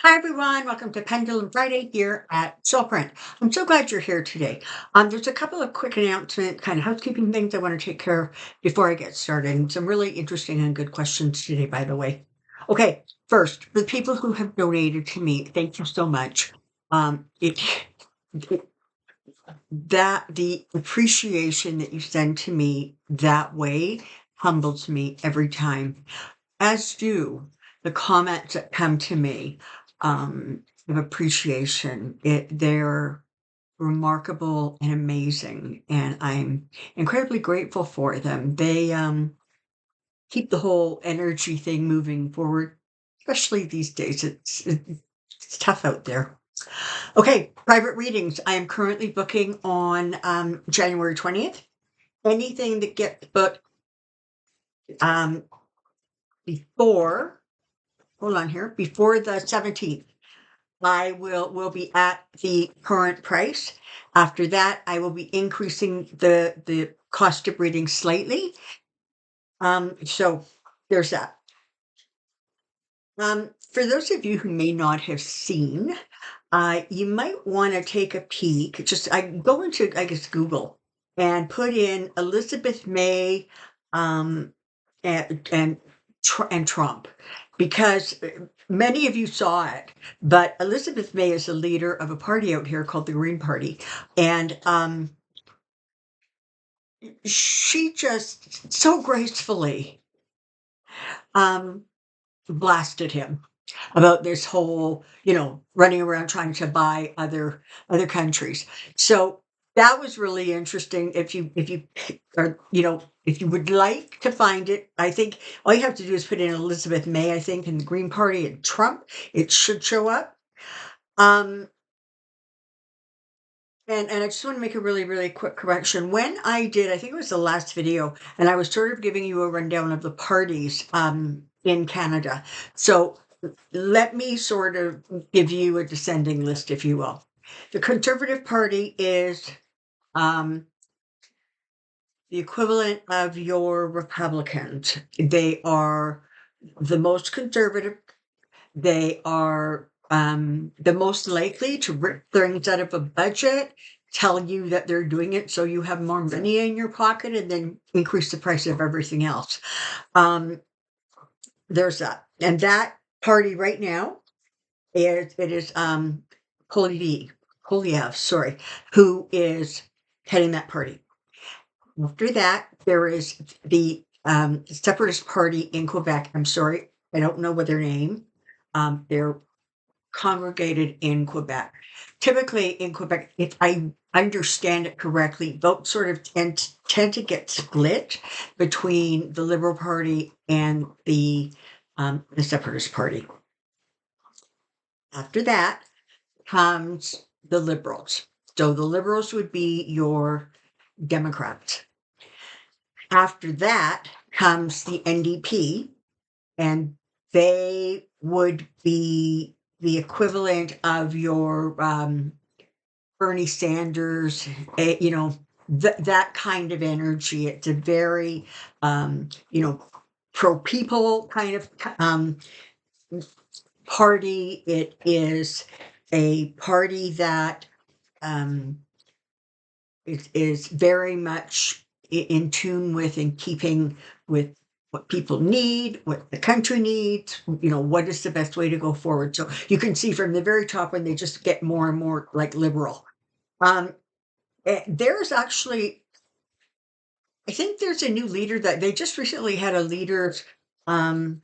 Hi everyone, welcome to Pendulum Friday here at Soulprint. I'm so glad you're here today. There's a couple of quick announcement, kind of housekeeping things I want to take care of before I get started. And some really interesting and good questions today, by the way. Okay, first, the people who have donated to me, thank you so much. It that the appreciation that you send to me that way humbles me every time, as do the comments that come to me, of appreciation. They're remarkable and amazing, and I'm incredibly grateful for them. They, keep the whole energy thing moving forward, especially these days. It's tough out there. Okay, private readings. I am currently booking on, January 20th. Anything that gets booked, um, before hold on here, before the 17th, I will be at the current price. After that, I will be increasing the cost of reading slightly. So there's that. For those of you who may not have seen, you might want to take a peek. Just I go into, I guess, Google and put in Elizabeth May, um, and Trump, because many of you saw it. But Elizabeth May is the leader of a party out here called the Green Party, and she just so gracefully um, blasted him about this whole, running around trying to buy other countries. So that was really interesting. If you are, if you would like to find it, I think all you have to do is put in Elizabeth May, I think, and the Green Party and Trump. It should show up. Um, and I just want to make a really, really quick correction. When I did, I think it was the last video, and I was sort of giving you a rundown of the parties in Canada. So let me sort of give you a descending list, if you will. The Conservative Party is um, the equivalent of your Republicans. They are the most conservative. They are the most likely to rip things out of a budget, tell you that they're doing it so you have more money in your pocket, and then increase the price of everything else. Um, there's that. And that party right now it is Polyev, sorry, who is heading that party. After that, there is the Separatist Party in Quebec. I'm sorry, I don't know what their name. They're congregated in Quebec. Typically in Quebec, if I understand it correctly, votes sort of tend to get split between the Liberal Party and the Separatist Party. After that comes the Liberals. So the Liberals would be your Democrats. After that comes the NDP, and they would be the equivalent of your Bernie Sanders, that kind of energy. It's a very, pro people kind of party. It is a party that um, is very much in tune with and keeping with what people need, what the country needs, what is the best way to go forward. So you can see from the very top when they just get more and more like liberal. Um, there's actually, I think there's a new leader that they just recently had a leader um,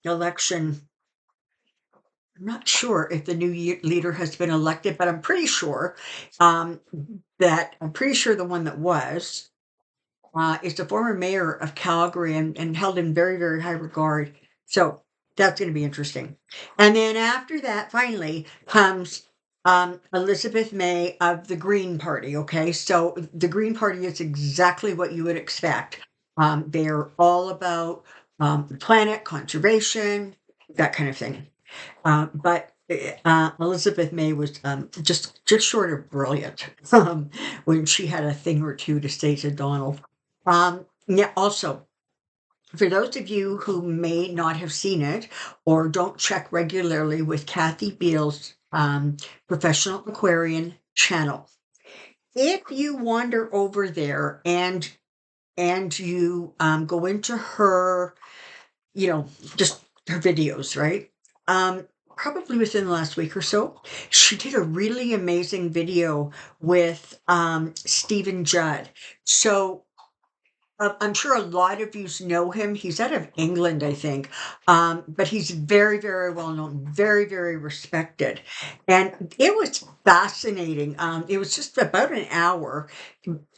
election. I'm not sure if the new leader has been elected, but I'm pretty sure the one that was is the former mayor of Calgary and held in very, very high regard. So that's going to be interesting. And then after that, finally, comes Elizabeth May of the Green Party. Okay, so the Green Party is exactly what you would expect. They're all about the planet, conservation, that kind of thing. But Elizabeth May was just short of brilliant when she had a thing or two to say to Donald. Yeah, also, For those of you who may not have seen it or don't check regularly with Kathy Beale's Professional Aquarian channel, if you wander over there and you go into her, just her videos, right? Probably within the last week or so, she did a really amazing video with Stephen Judd. So I'm sure a lot of you know him. He's out of England, I think, but he's very, very well known, very, very respected. And it was fascinating. It was just about an hour,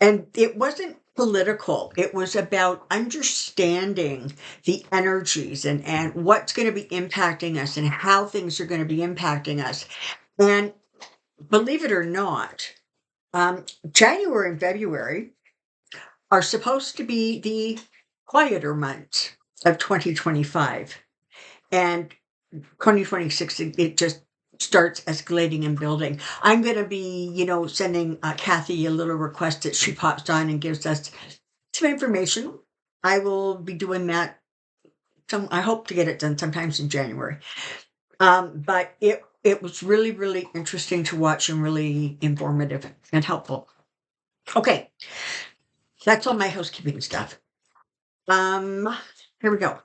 and it wasn't political. It was about understanding the energies and what's going to be impacting us and how things are going to be impacting us. And believe it or not, January and February are supposed to be the quieter months of 2025. And 2026, it just starts escalating and building. I'm going to be, sending Kathy a little request that she pops on and gives us some information. I will be doing that. I hope to get it done sometimes in January. But it was really, really interesting to watch and really informative and helpful. Okay, that's all my housekeeping stuff. Here we go.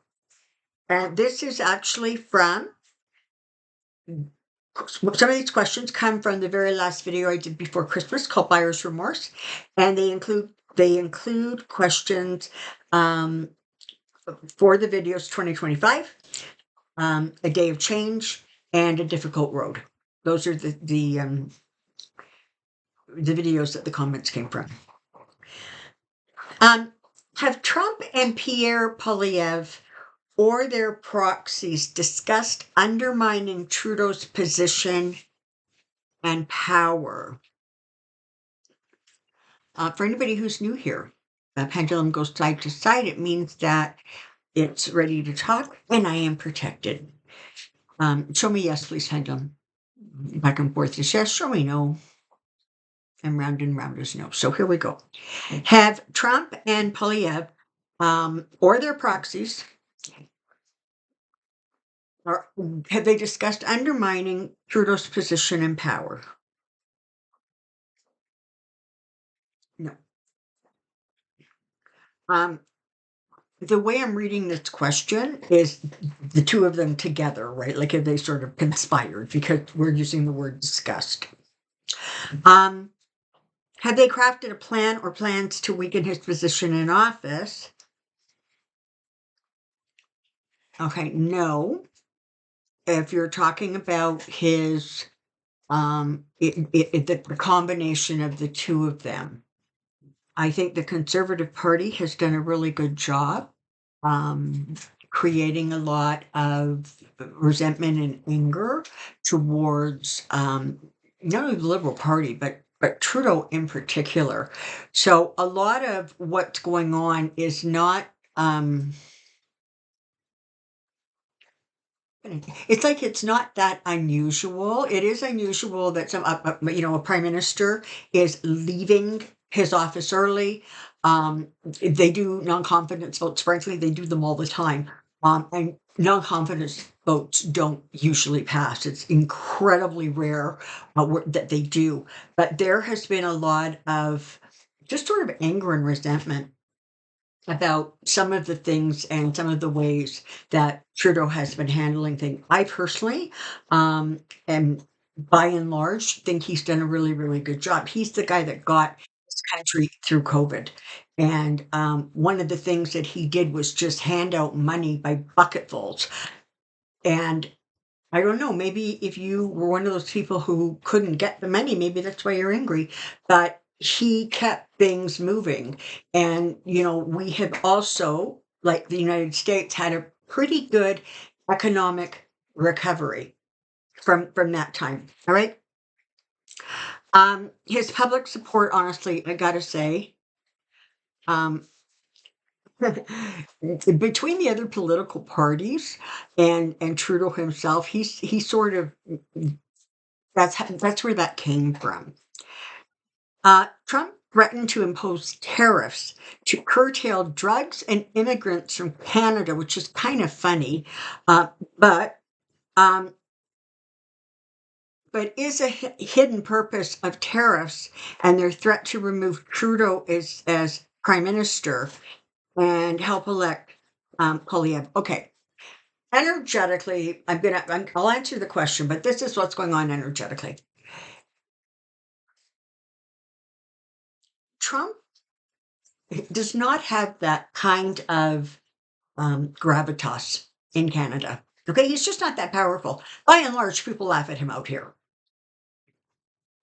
And this is actually from some of these questions come from the very last video I did before Christmas called Buyer's Remorse, and they include questions for the videos 2025, a day of change, and a difficult road. Those are the videos that the comments came from. Have Trump and Pierre Poilievre or their proxies discussed undermining Trudeau's position and power? For anybody who's new here, the pendulum goes side to side. It means that it's ready to talk and I am protected. Show me yes, please, pendulum. Back and forth is yes, show me no. And round is no. So here we go. Have Trump and Poilievre or their proxies, or have they discussed undermining Trudeau's position and power? No. The way I'm reading this question is the two of them together, right? Like if they sort of conspired, because we're using the word discussed. Have they crafted a plan or plans to weaken his position in office? Okay, no. If you're talking about his, the combination of the two of them, I think the Conservative Party has done a really good job creating a lot of resentment and anger towards not only the Liberal Party, but Trudeau in particular. So a lot of what's going on is not. It's like it's not that unusual. It is unusual that a prime minister is leaving his office early. They do non-confidence votes. Frankly, they do them all the time. And non-confidence votes don't usually pass. It's incredibly rare that they do. But there has been a lot of just sort of anger and resentment about some of the things and some of the ways that Trudeau has been handling things. I personally, and by and large, think he's done a really, really good job. He's the guy that got this country through COVID. And one of the things that he did was just hand out money by bucketfuls. And I don't know, maybe if you were one of those people who couldn't get the money, maybe that's why you're angry. But he kept things moving. And, we have also, like the United States, had a pretty good economic recovery from that time. All right. His public support, honestly, I gotta say, um, between the other political parties and Trudeau himself, he sort of that's where that came from. Trump threatened to impose tariffs to curtail drugs and immigrants from Canada, which is kind of funny, but um, is a hidden purpose of tariffs and their threat to remove Trudeau as prime minister and help elect Polyev. Okay, energetically, I'll answer the question, but this is what's going on energetically. Trump does not have that kind of gravitas in Canada. Okay, he's just not that powerful. By and large, people laugh at him out here.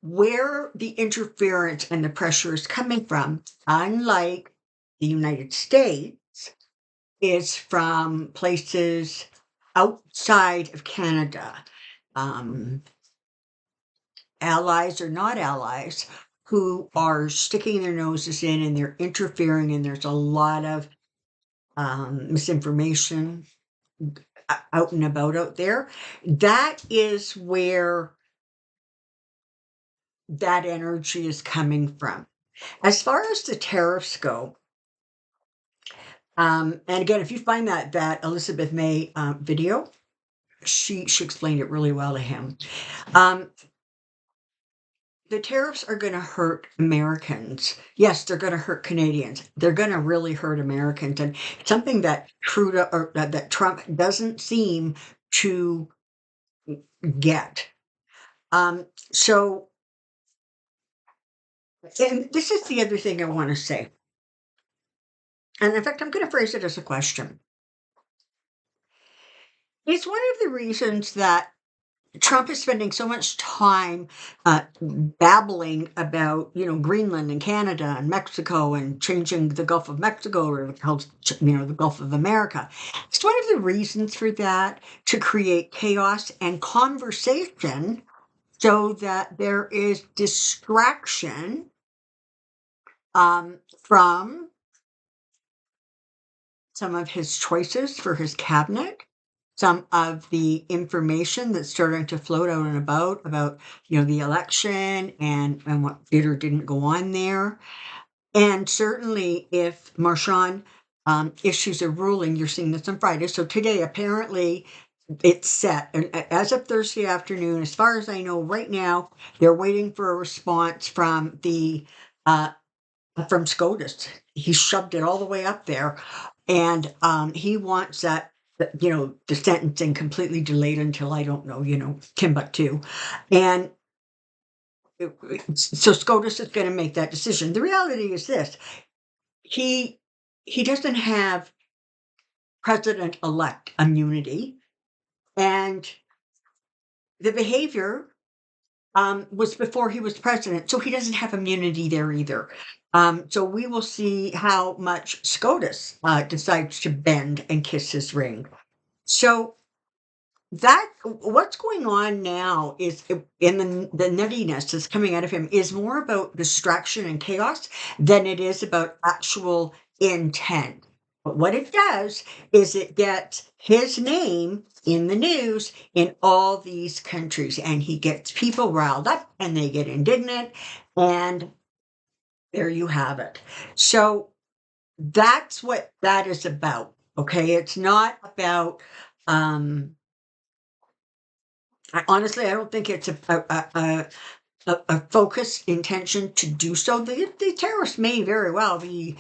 Where the interference and the pressure is coming from, unlike the United States, is from places outside of Canada, allies or not allies, who are sticking their noses in and they're interfering, and there's a lot of misinformation out and about out there. That is where that energy is coming from. As far as the tariffs go, and again, if you find that Elizabeth May video, she explained it really well to him. The tariffs are going to hurt Americans. Yes, they're going to hurt Canadians. They're going to really hurt Americans, and something that Trudeau or that Trump doesn't seem to get. So, and this is the other thing I want to say. And in fact, I'm going to phrase it as a question. It's one of the reasons that Trump is spending so much time babbling about, Greenland and Canada and Mexico and changing the Gulf of Mexico or the Gulf of America. It's one of the reasons for that, to create chaos and conversation so that there is distraction from some of his choices for his cabinet, some of the information that's starting to float out and about, the election and what did or didn't go on there. And certainly if Marshawn issues a ruling, you're seeing this on Friday. So today, apparently, it's set. And as of Thursday afternoon, as far as I know right now, they're waiting for a response from from SCOTUS. He shoved it all the way up there. And he wants the sentencing completely delayed until, I don't know, Timbuktu. And so SCOTUS is going to make that decision. The reality is this: he doesn't have president-elect immunity, and the behavior was before he was president, so he doesn't have immunity there either. So we will see how much SCOTUS decides to bend and kiss his ring. So that what's going on now is in the nuttiness that's coming out of him is more about distraction and chaos than it is about actual intent. But what it does is it gets his name in the news in all these countries, and he gets people riled up and they get indignant, and there you have it. So that's what that is about. Okay, it's not about honestly, I don't think it's a focused intention to do so. The tariffs may very well be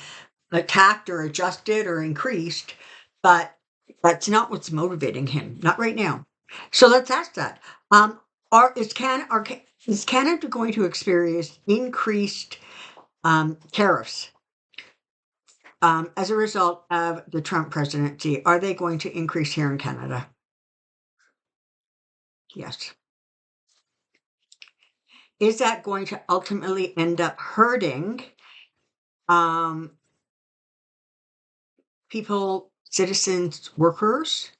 attacked or adjusted or increased, but that's not what's motivating him. Not right now. So let's ask that. Is Canada going to experience increased tariffs as a result of the Trump presidency? Are they going to increase here in Canada? Yes. Is that going to ultimately end up hurting um, people, citizens, workers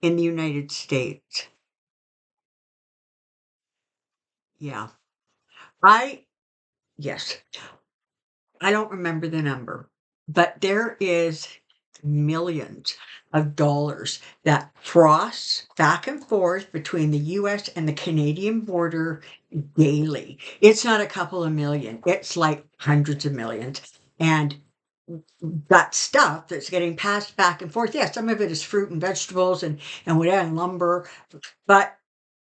in the United States? Yeah. I, yes, I don't remember the number, but there is millions of dollars that cross back and forth between the US and the Canadian border daily. It's not a couple of million, it's like hundreds of millions. And that stuff that's getting passed back and forth, yeah, some of it is fruit and vegetables and whatever, and lumber, but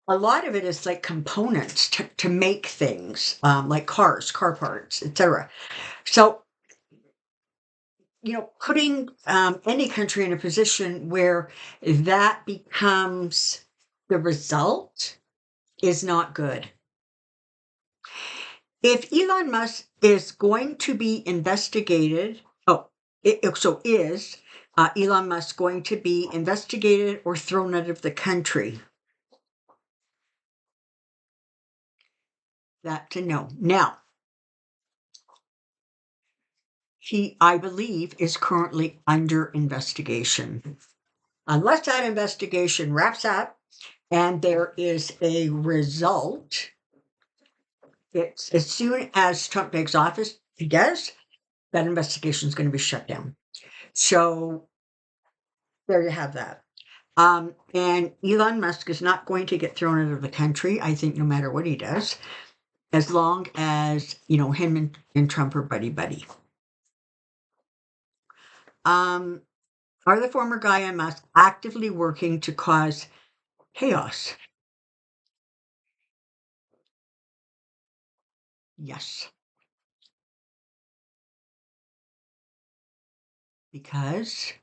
a lot of it is like components to make things, like cars, car parts, etc. So, putting any country in a position where that becomes the result is not good. If Elon Musk is going to be investigated, is Elon Musk going to be investigated or thrown out of the country? That to know. Now, he, I believe, is currently under investigation. Unless that investigation wraps up and there is a result, it's as soon as Trump takes office, he does, that investigation is going to be shut down. So there you have that. And Elon Musk is not going to get thrown out of the country, I think, no matter what he does, as long as, him and Trump are buddy-buddy. Are the former Guy and Musk actively working to cause chaos? Yes, because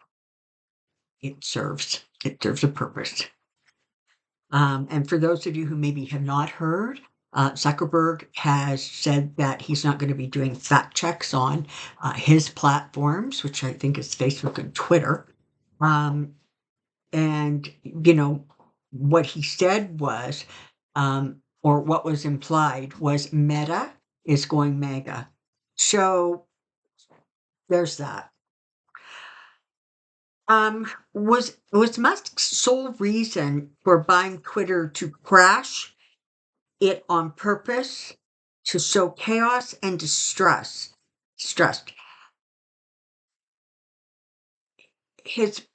it serves a purpose. And for those of you who maybe have not heard, Zuckerberg has said that he's not going to be doing fact checks on his platforms, which I think is Facebook and Twitter. And, what he said was, or what was implied was Meta is going mega. So there's that. Was Musk's sole reason for buying Twitter to crash it on purpose to show chaos and distress? Stress. His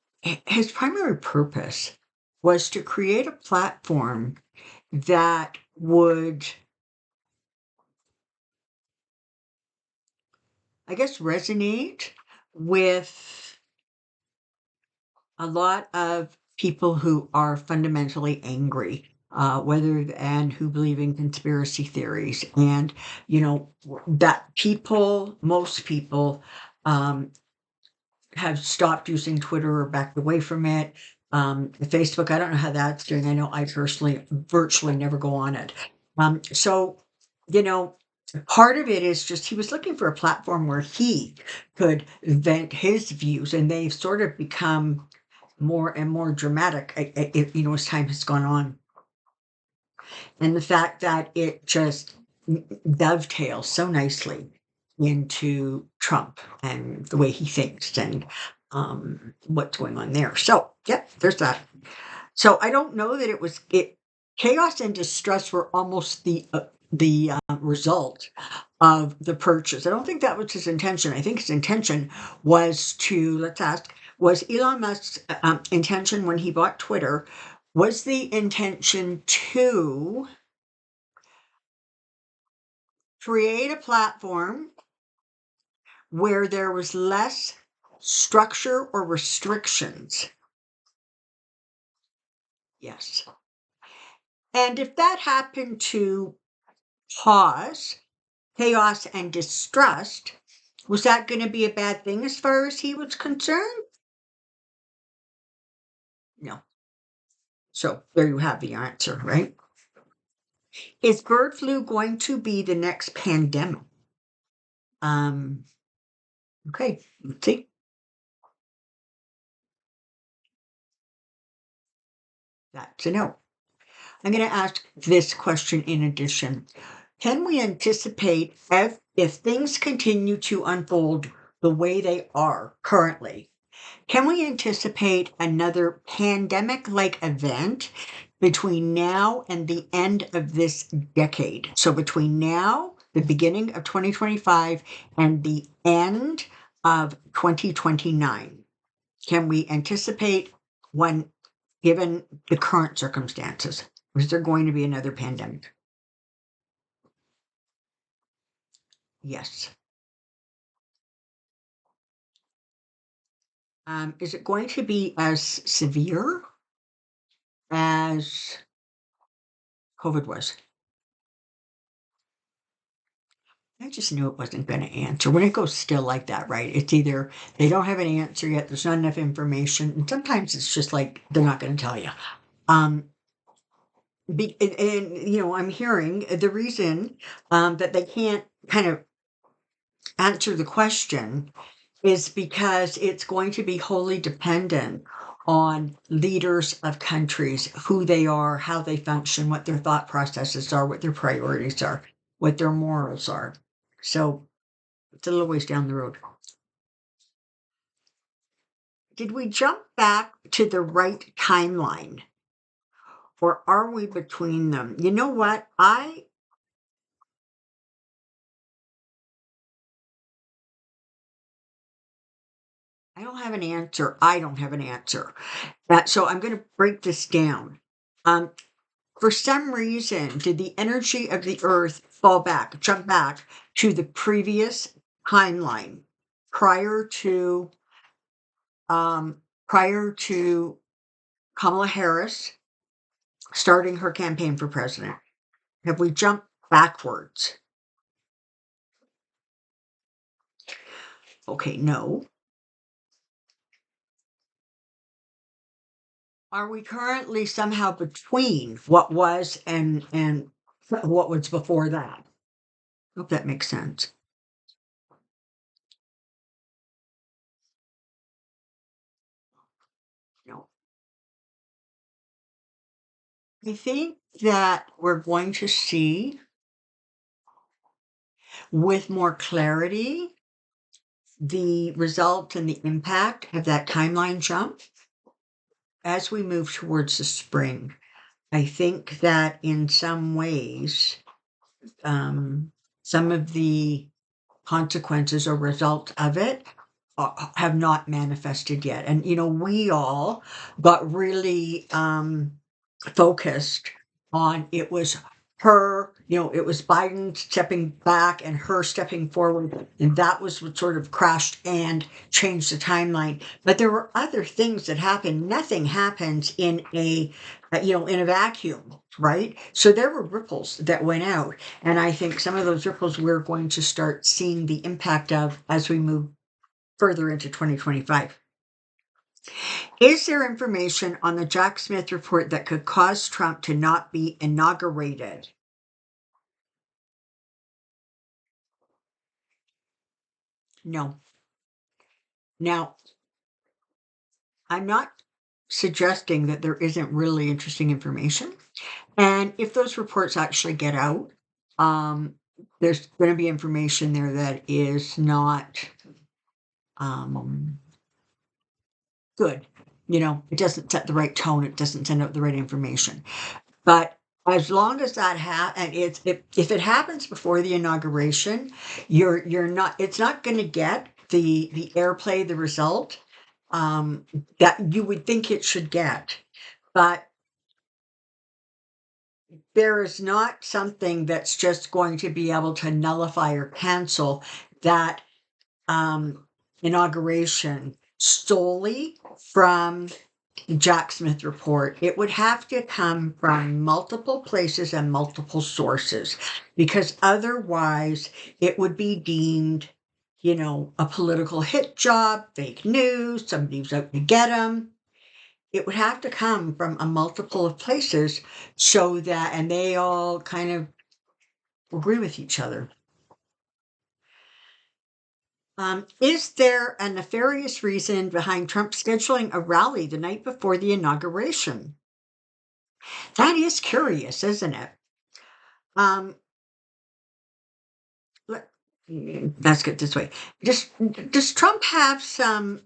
primary purpose was to create a platform that would, I guess, resonate with a lot of people who are fundamentally angry, and who believe in conspiracy theories, and that most people, have stopped using Twitter or backed away from it. Facebook, I don't know how that's doing. I know I personally virtually never go on it. So, you know, part of it is just he was looking for a platform where he could vent his views, and they've sort of become more and more dramatic, as time has gone on. And the fact that it just dovetails so nicely into Trump and the way he thinks and what's going on there. So, yeah, there's that. So I don't know that chaos and distress were almost the result of the purchase. I don't think that was his intention. I think his intention was let's ask, was Elon Musk's intention when he bought Twitter, was the intention to create a platform where there was less structure or restrictions? Yes. And if that happened to cause chaos and distrust, was that going to be a bad thing as far as he was concerned? No. So there you have the answer, right? Is bird flu going to be the next pandemic? Okay, let's see. That's a no. I'm going to ask this question in addition. Can we anticipate if things continue to unfold the way they are currently? Can we anticipate another pandemic-like event between now and the end of this decade? So between now, the beginning of 2025, and the end of 2029. Can we anticipate one given the current circumstances? Is there going to be another pandemic? Yes. Is it going to be as severe as COVID was? I just knew it wasn't going to answer. When it goes still like that, right? It's either they don't have an answer yet, there's not enough information, and sometimes it's just like they're not going to tell you. Um, I'm hearing the reason that they can't kind of answer the question is because it's going to be wholly dependent on leaders of countries, who they are, how they function, what their thought processes are, what their priorities are, what their morals are. So it's a little ways down the road. Did we jump back to the right timeline? Or are we between them? You know what? I don't have an answer. I don't have an answer. So I'm going to break this down. Um, for some reason, did the energy of the earth jump back to the previous timeline prior to um, prior to Kamala Harris starting her campaign for president? Have we jumped backwards? Okay, no. Are we currently somehow between what was and what was before that? Hope that makes sense. No. I think that we're going to see with more clarity the result and the impact of that timeline jump as we move towards the spring. I think that in some ways, some of the consequences or result of it have not manifested yet. And, we all got really focused on it was her, it was Biden stepping back and her stepping forward. And that was what sort of crashed and changed the timeline. But there were other things that happened. Nothing happens in a vacuum, right? So there were ripples that went out. And I think some of those ripples we're going to start seeing the impact of as we move further into 2025. Is there information on the Jack Smith report that could cause Trump to not be inaugurated? No. Now, I'm not suggesting that there isn't really interesting information. And if those reports actually get out, um, there's going to be information there that is not um, good. It doesn't set the right tone. It doesn't send out the right information. But as long as that and if it happens before the inauguration, you're not it's not going to get the airplay, the result that you would think it should get. But there is not something that's just going to be able to nullify or cancel that inauguration solely from Jack Smith report. It would have to come from multiple places and multiple sources, because otherwise it would be deemed, a political hit job, fake news, somebody's out to get them. It would have to come from a multiple of places so that, and they all kind of agree with each other. Is there a nefarious reason behind Trump scheduling a rally the night before the inauguration? That is curious, isn't it? Um, let's get this way. Does Trump have some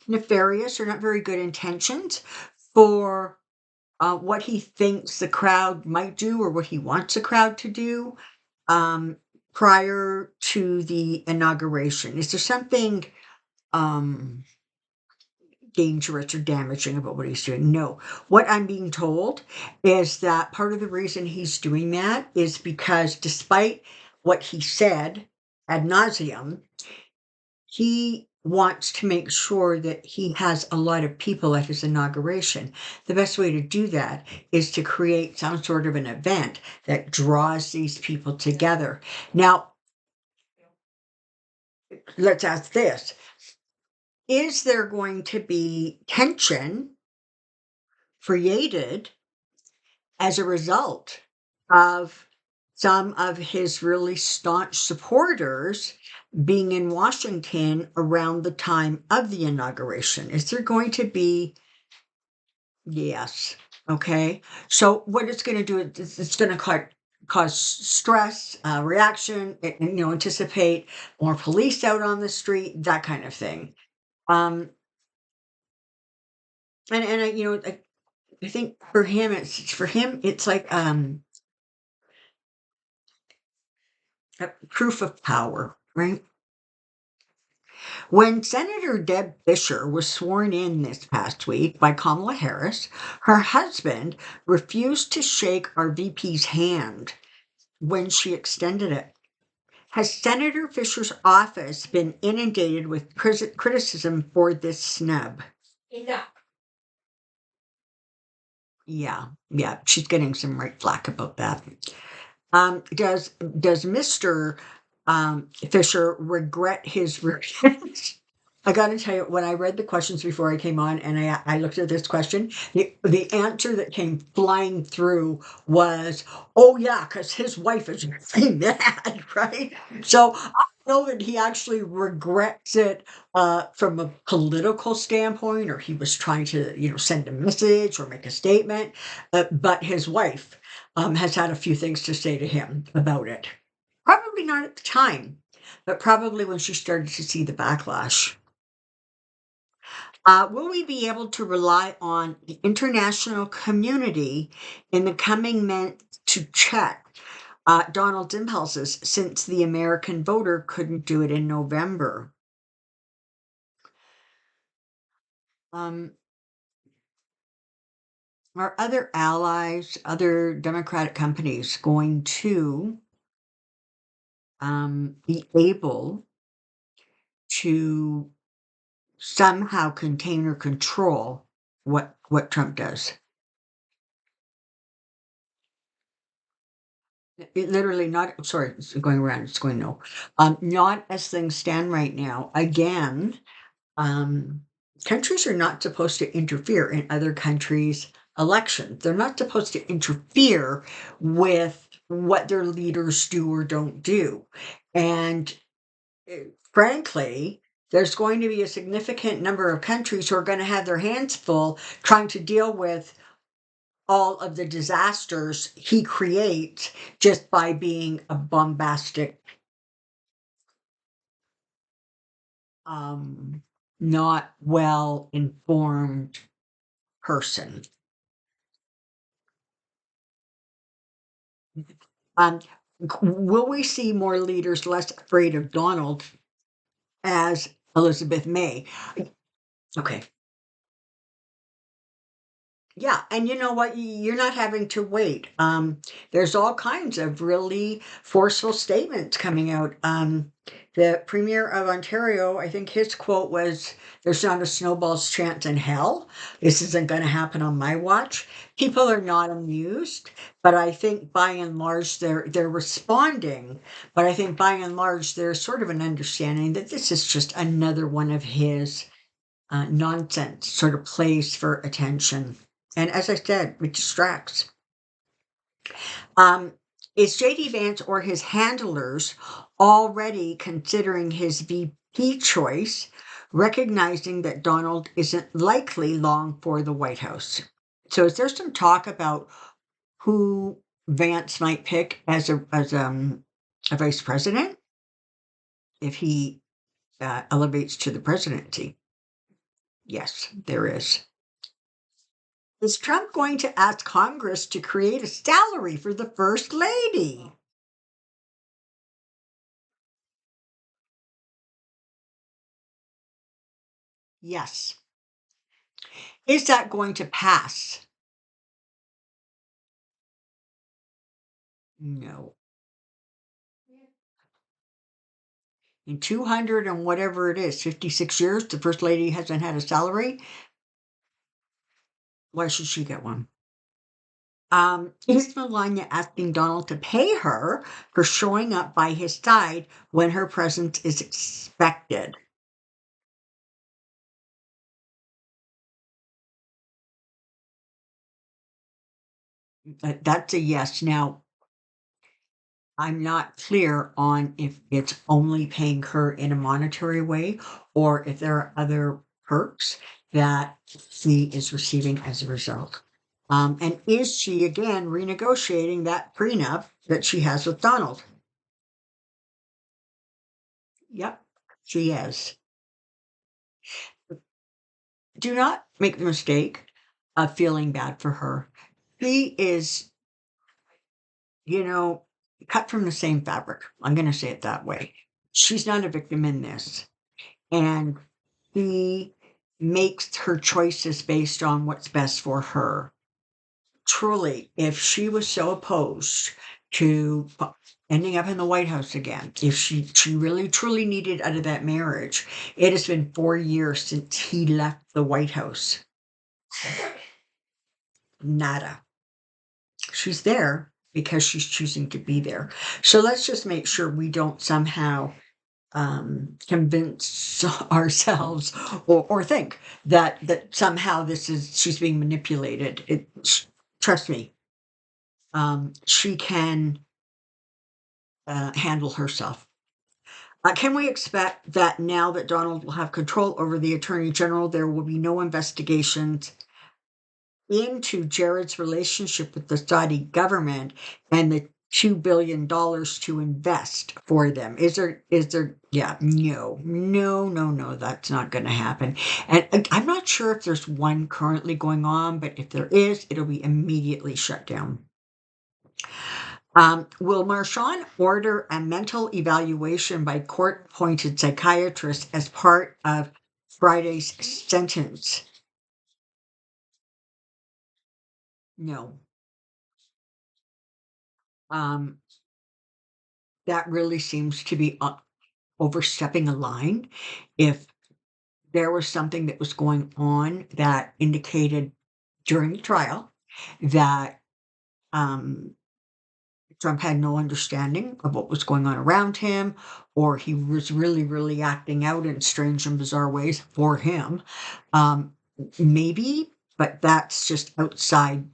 nefarious or not very good intentions for what he thinks the crowd might do or what he wants the crowd to do um, prior to the inauguration? Is there something um, dangerous or damaging about what he's doing. No. What I'm being told is that part of the reason he's doing that is because despite what he said ad nauseum, he wants to make sure that he has a lot of people at his inauguration. The best way to do that is to create some sort of an event that draws these people together. Now, let's ask this. Is there going to be tension created as a result of some of his really staunch supporters being in Washington around the time of the inauguration? Is there going to be? Yes. Okay. So what it's going to do is it's going to cause stress, reaction, and, anticipate more police out on the street, that kind of thing. Um, and I think it's like a proof of power, right? When Senator Deb Fisher was sworn in this past week by Kamala Harris, her husband refused to shake our VP's hand when she extended it. Has Senator Fisher's office been inundated with criticism for this snub? Yeah, yeah, she's getting some right flack about that. Does Mr. Fisher regret his revenge? I got to tell you, when I read the questions before I came on, and I looked at this question, the answer that came flying through was, "Oh yeah, because his wife is really mad," right? So I know that he actually regrets it from a political standpoint, or he was trying to, send a message or make a statement. But his wife has had a few things to say to him about it. Probably not at the time, but probably when she started to see the backlash. Will we be able to rely on the international community in the coming months to check Donald's impulses since the American voter couldn't do it in November? Um, are other allies, other Democratic companies going to be able to somehow contain or control what Trump does? It literally not, sorry, it's going around, it's going no. Not as things stand right now. Again, um, countries are not supposed to interfere in other countries' elections. They're not supposed to interfere with what their leaders do or don't do. And frankly, there's going to be a significant number of countries who are going to have their hands full trying to deal with all of the disasters he creates just by being a bombastic, um, not well informed person. Um, will we see more leaders less afraid of Donald as Elizabeth May? Okay. Yeah, and you know what? You're not having to wait. There's all kinds of really forceful statements coming out. The Premier of Ontario, I think his quote was, "There's not a snowball's chance in hell. This isn't going to happen on my watch." People are not amused, but I think by and large they're responding. But I think by and large there's sort of an understanding that this is just another one of his nonsense sort of plays for attention. And as I said, it distracts. Um, is JD Vance or his handlers already considering his VP choice, recognizing that Donald isn't likely long for the White House? So is there some talk about who Vance might pick as a vice president if he elevates to the presidency? Yes, there is. Is Trump going to ask Congress to create a salary for the First Lady? Yes. Is that going to pass? No. In 200 and whatever it is, 56 years, the first lady hasn't had a salary. Why should she get one? Is Melania asking Donald to pay her for showing up by his side when her presence is expected? That's a yes. Now, I'm not clear on if it's only paying her in a monetary way or if there are other perks that she is receiving as a result. And is she again renegotiating that prenup that she has with Donald? Yep, she is. Do not make the mistake of feeling bad for her. She is, you know, cut from the same fabric. I'm going to say it that way. She's not a victim in this. And she makes her choices based on what's best for her. Truly, if she was so opposed to ending up in the White House again, if she really truly needed out of that marriage, it has been 4 years since he left the White House. Nada. She's there because she's choosing to be there. So let's just make sure we don't somehow convince ourselves or think that somehow this is she's being manipulated. Trust me, she can handle herself. Can we expect that now that Donald will have control over the Attorney General, there will be no investigations into Jared's relationship with the Saudi government and the $2 billion to invest for them? Is there, yeah, no, that's not going to happen. And I'm not sure if there's one currently going on, but if there is, it'll be immediately shut down. Will Marshawn order a mental evaluation by court appointed psychiatrist as part of Friday's sentence? No. Um, that really seems to be overstepping a line. If there was something that was going on that indicated during the trial that um, Trump had no understanding of what was going on around him, or he was really, really acting out in strange and bizarre ways for him, um, maybe, but that's just outside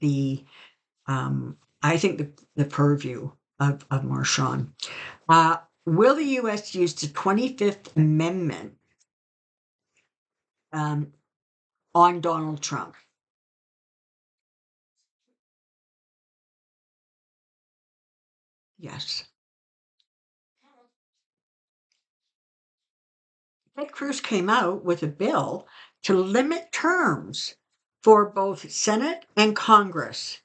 I think, the purview of Marshawn. Will the U.S. use the 25th Amendment um, on Donald Trump? Yes. Ted Cruz came out with a bill to limit terms for both Senate and Congress.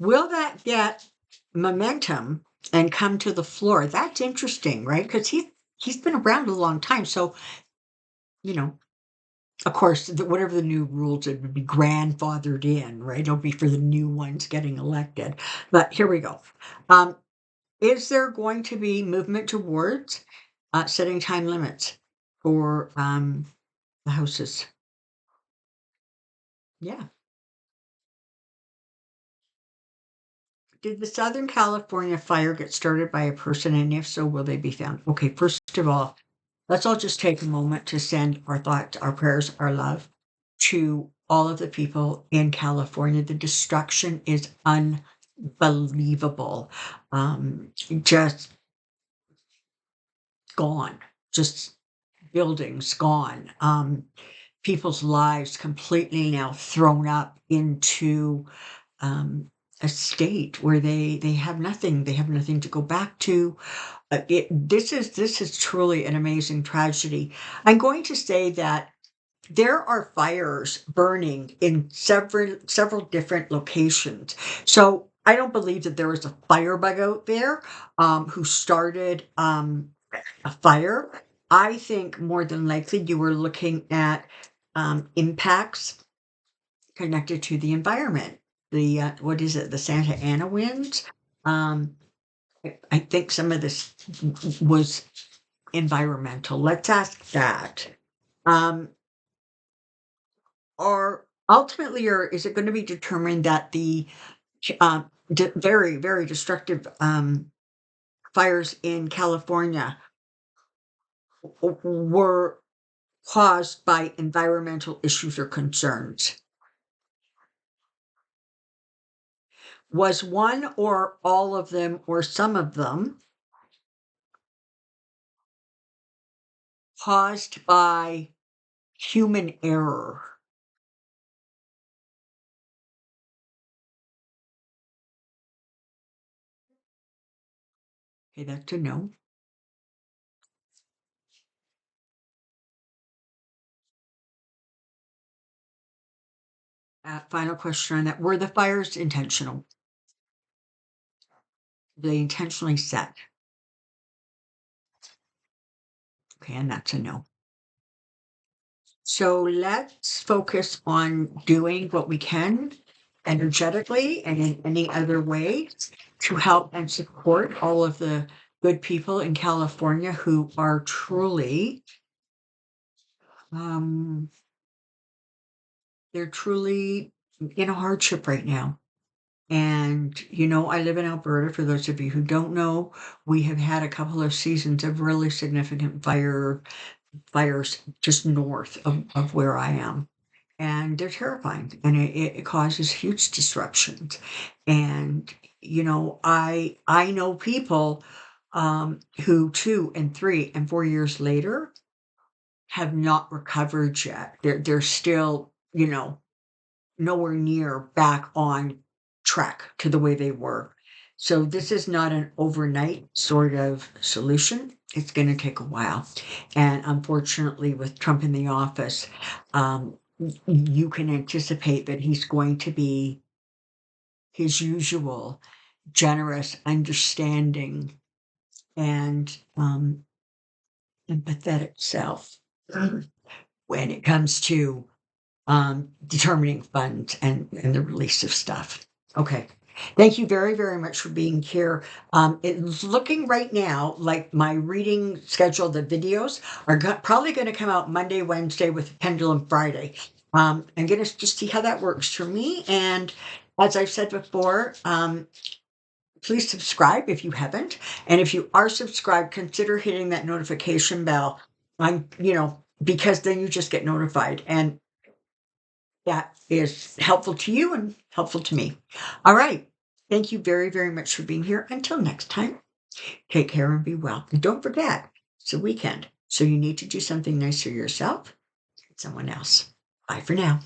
Will that get momentum and come to the floor? That's interesting, right? Because he's been around a long time. So, you know, of course, whatever the new rules, it would be grandfathered in, right? It'll be for the new ones getting elected. But here we go. Um, is there going to be movement towards setting time limits for the houses? Yeah. Did the Southern California fire get started by a person? And if so, will they be found? Okay, first of all, let's all just take a moment to send our thoughts, our prayers, our love to all of the people in California. The destruction is unbelievable. Just gone, just buildings gone. People's lives completely now thrown up into a state where they have nothing. They have nothing to go back to. This is truly an amazing tragedy. I'm going to say that there are fires burning in several different locations. So I don't believe that there was a firebug out there who started a fire. I think more than likely you were looking at impacts connected to the environment. The what is it? The Santa Ana winds. Um, I think some of this was environmental. Let's ask that. Um, or ultimately, or is it going to be determined that the very, very destructive fires in California were caused by environmental issues or concerns? Was one or all of them or some of them caused by human error? Okay, that's a no. Final question on that. Were the fires intentional? Were they intentionally set? Okay, and that's a no. So let's focus on doing what we can energetically and in any other way to help and support all of the good people in California who are truly, um, they're truly in a hardship right now. And, I live in Alberta. For those of you who don't know, we have had a couple of seasons of really significant fires just north of where I am. And they're terrifying, and it causes huge disruptions. And, I know people who 2 and 3 and 4 years later have not recovered yet. They're still, nowhere near back on track to the way they were. So this is not an overnight sort of solution. It's going to take a while. And unfortunately, with Trump in the office, you can anticipate that he's going to be his usual generous, understanding, and empathetic self when it comes to determining funds and the release of stuff. Okay. Thank you very, very much for being here. It's looking right now like my reading schedule, the videos are probably going to come out Monday, Wednesday with Pendulum Friday. I'm going to just see how that works for me. And as I've said before, please subscribe if you haven't. And if you are subscribed, consider hitting that notification bell. Because then you just get notified. And that is helpful to you and helpful to me. All right. Thank you very, very much for being here. Until next time, take care and be well. And don't forget, it's a weekend. So you need to do something nice for yourself and someone else. Bye for now.